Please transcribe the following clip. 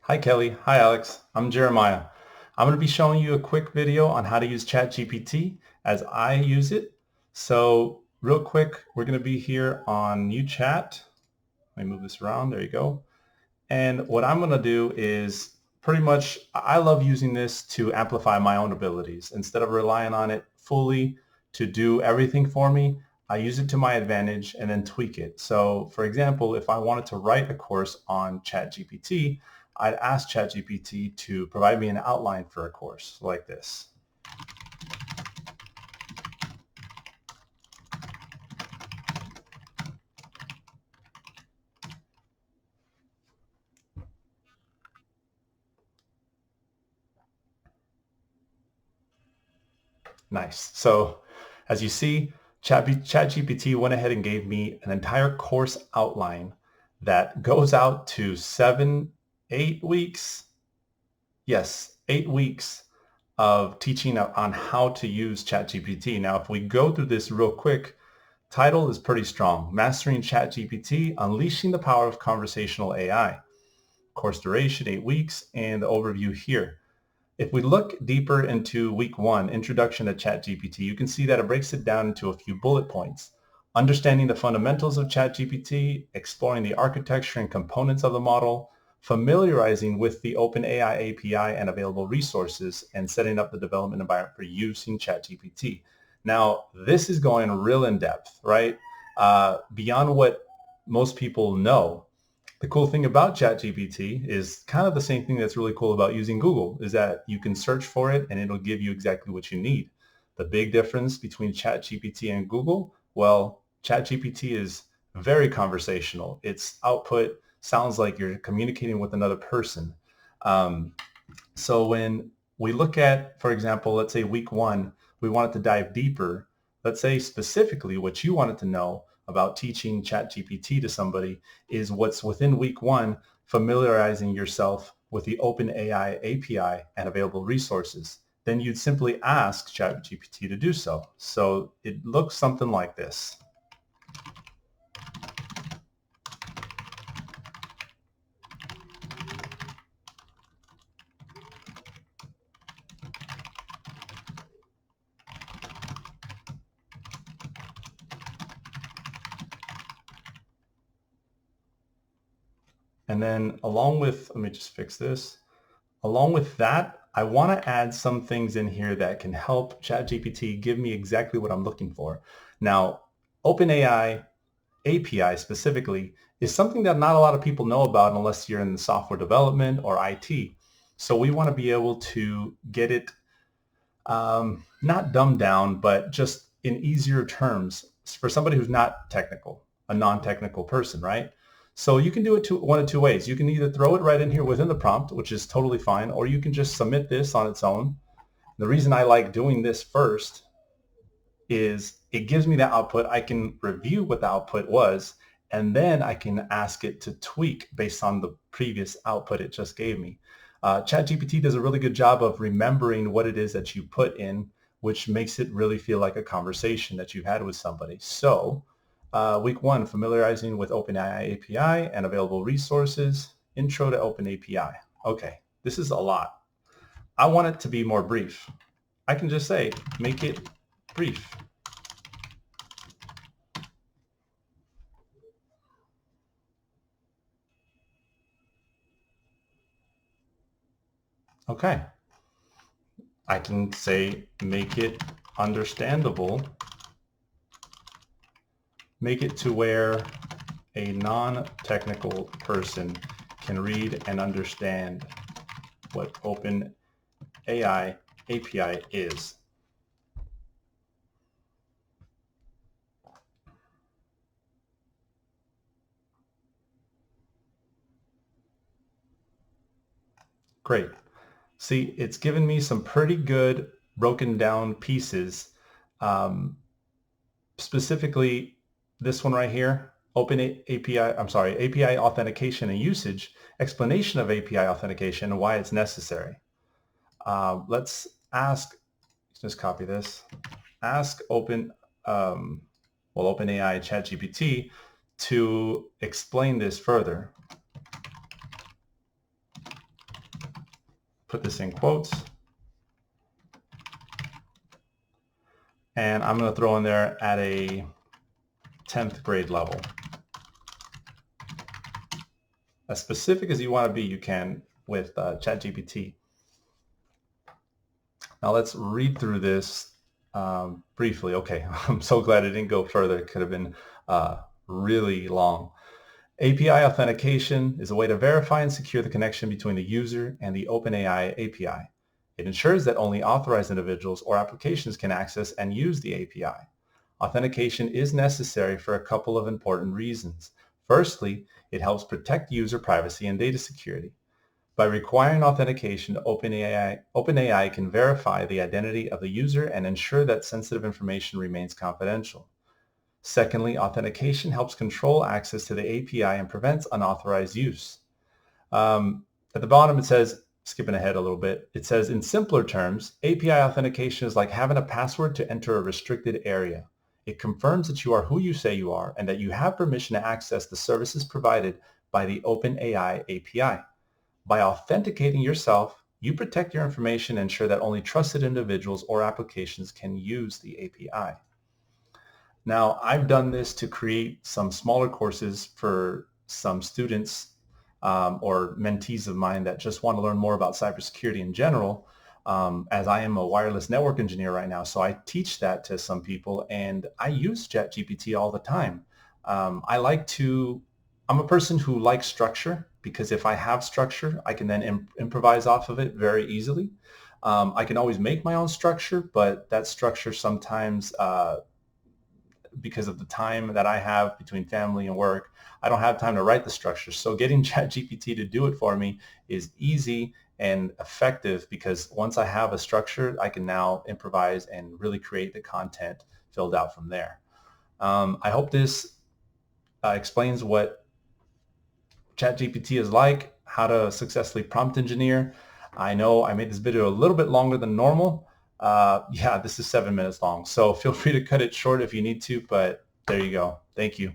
Hi Kelly, hi Alex, I'm Jeremiah. I'm going to be showing you a quick video on how to use ChatGPT as I use it. So real quick, we're going to be here on New Chat. Let me move this around, there you go. And what I'm going to do is pretty much, I love using this to amplify my own abilities. Instead of relying on it fully to do everything for me, I use it to my advantage and then tweak it. So for example, if I wanted to write a course on ChatGPT, I'd ask ChatGPT to provide me an outline for a course like this. Nice. So as you see, ChatGPT went ahead and gave me an entire course outline that goes out to 8 weeks. Yes, 8 weeks of teaching on how to use ChatGPT. Now, if we go through this real quick, title is pretty strong. Mastering ChatGPT, Unleashing the Power of Conversational AI. Course duration, 8 weeks, and the overview here. If we look deeper into week 1, Introduction to ChatGPT, you can see that it breaks it down into a few bullet points. Understanding the fundamentals of ChatGPT, exploring the architecture and components of the model, familiarizing with the OpenAI API and available resources, and setting up the development environment for using ChatGPT. Now, this is going real in depth, right? Beyond what most people know. The cool thing about ChatGPT is kind of the same thing that's really cool about using Google is that you can search for it and it'll give you exactly what you need. The big difference between ChatGPT and Google, well, ChatGPT is very conversational. Its output sounds like you're communicating with another person. Um, so when we look at, for example, let's say week 1, we wanted to dive deeper. Let's say specifically what you wanted to know about teaching ChatGPT to somebody is what's within week 1, familiarizing yourself with the OpenAI API and available resources. Then you'd simply ask ChatGPT to do so. So it looks something like this. And then along with, let me just fix this. Along with that, I want to add some things in here that can help ChatGPT give me exactly what I'm looking for. Now, OpenAI API specifically is something that not a lot of people know about unless you're in software development or IT. So we want to be able to get it not dumbed down, but just in easier terms for somebody who's not technical, a non-technical person, right? So you can do it one of two ways. You can either throw it right in here within the prompt, which is totally fine, or you can just submit this on its own. The reason I like doing this first is it gives me the output. I can review what the output was, and then I can ask it to tweak based on the previous output it just gave me. ChatGPT does a really good job of remembering what it is that you put in, which makes it really feel like a conversation that you had with somebody. So week 1, familiarizing with OpenAI API and available resources, intro to OpenAPI. Okay, this is a lot. I want it to be more brief. I can just say, make it brief. Okay. I can say, make it understandable, make it to where a non-technical person can read and understand what OpenAI API is. Great. See, it's given me some pretty good broken down pieces. Specifically, this one right here, API authentication and usage, explanation of API authentication and why it's necessary. Let's ask, just copy this, ask OpenAI put this in quotes. And I'm going to throw in there at a 10th grade level. As specific as you want to be, you can with ChatGPT. Now let's read through this briefly. Okay, I'm so glad it didn't go further. It could have been really long. API authentication is a way to verify and secure the connection between the user and the OpenAI API. It ensures that only authorized individuals or applications can access and use the API. Authentication is necessary for a couple of important reasons. Firstly, it helps protect user privacy and data security. By requiring authentication, OpenAI can verify the identity of the user and ensure that sensitive information remains confidential. Secondly, authentication helps control access to the API and prevents unauthorized use. At the bottom, it says, skipping ahead a little bit, it says, in simpler terms, API authentication is like having a password to enter a restricted area. It confirms that you are who you say you are and that you have permission to access the services provided by the OpenAI API. By authenticating yourself, you protect your information and ensure that only trusted individuals or applications can use the API. Now, I've done this to create some smaller courses for some students or mentees of mine that just want to learn more about cybersecurity in general, as I am a wireless network engineer right now. So I teach that to some people, and I use ChatGPT all the time. I'm a person who likes structure, because if I have structure, I can then improvise off of it very easily. I can always make my own structure, but that structure sometimes, because of the time that I have between family and work, I don't have time to write the structure. So getting ChatGPT to do it for me is easy and effective, because once I have a structure, I can now improvise and really create the content filled out from there. I hope this explains what ChatGPT is like, how to successfully prompt engineer. I know I made this video a little bit longer than normal. Yeah, this is 7 minutes long, so feel free to cut it short if you need to, but there you go. Thank you.